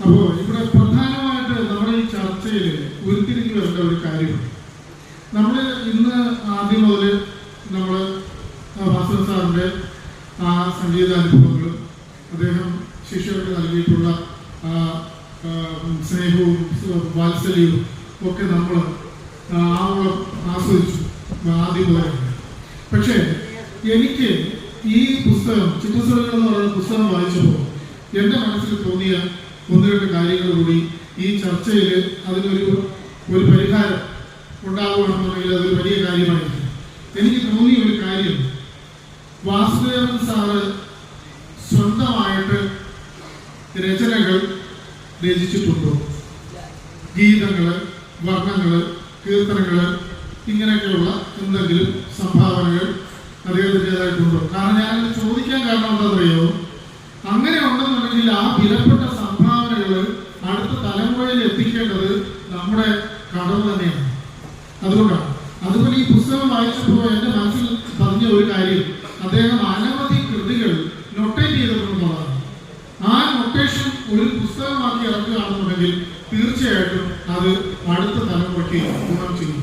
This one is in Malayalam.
അപ്പോൾ ഇവിടെ പ്രധാനമായിട്ട് നമ്മുടെ ഈ ചർച്ചയിൽ ഉരുത്തിരിഞ്ഞു വരേണ്ട ഒരു കാര്യമാണ്. നമ്മൾ ഇന്ന് ആദ്യം മുതൽ നമ്മൾ ഭാസ്കരൻ സാറിൻ്റെ ആ സംഗീതാനുഭവങ്ങളും അദ്ദേഹം ശിഷ്യർക്ക് നൽകിയിട്ടുള്ള സ്നേഹവും വാത്സല്യവും ഒക്കെ നമ്മൾ ആവോളം ആസ്വദിച്ചു ആദ്യം മുതൽ. പക്ഷേ എനിക്ക് ഈ പുസ്തകം ചിത്രസുരകൾ എന്ന് പറയുന്ന പുസ്തകം വായിച്ചപ്പോൾ എൻ്റെ മനസ്സിൽ തോന്നിയ ഒന്ന് രണ്ട് കാര്യങ്ങൾ കൂടി ഈ ചർച്ചയിൽ അതിനൊരു പരിഹാരം ഉണ്ടാവുകയാണെന്നുണ്ടെങ്കിൽ അതൊരു വലിയ കാര്യമായിരിക്കും. എനിക്ക് തോന്നിയ ഒരു കാര്യം, വാസുദേവൻ സാറ് സ്വന്തമായിട്ട് രചനകൾ രചിച്ചിട്ടുണ്ടോ? ഗീതങ്ങള്, വർണ്ണങ്ങള്, കീർത്തനങ്ങള്, ഇങ്ങനെയൊക്കെയുള്ള എന്തെങ്കിലും സംഭാവനകൾ അദ്ദേഹത്തിൻ്റെതായിട്ടുണ്ടോ? കാരണം ഞാൻ ചോദിക്കാൻ കാരണം എന്താണെന്നറിയോ, അങ്ങനെ ഉണ്ടെന്നുണ്ടെങ്കിൽ ആ വിലപ്പെട്ട സംഭാവനകൾ അടുത്ത തലമുറയിൽ എത്തിക്കേണ്ടത് നമ്മുടെ കടമ തന്നെയാണ്. അതുകൊണ്ടാണ്. അതുപോലെ ഈ പുസ്തകം വായിച്ചപ്പോൾ എൻ്റെ മനസ്സിൽ പറഞ്ഞ ഒരു കാര്യം, അദ്ദേഹം അനവധി കൃതികൾ നൊട്ടേറ്റ് ചെയ്തിട്ടുള്ളതാണ്. ആ നൊട്ടേഷൻ ഒരു പുസ്തകമാക്കി ഇറക്കുകയാണെന്നുണ്ടെങ്കിൽ തീർച്ചയായിട്ടും അത് അടുത്ത തലമുറയ്ക്ക് ഗുണം ചെയ്യും.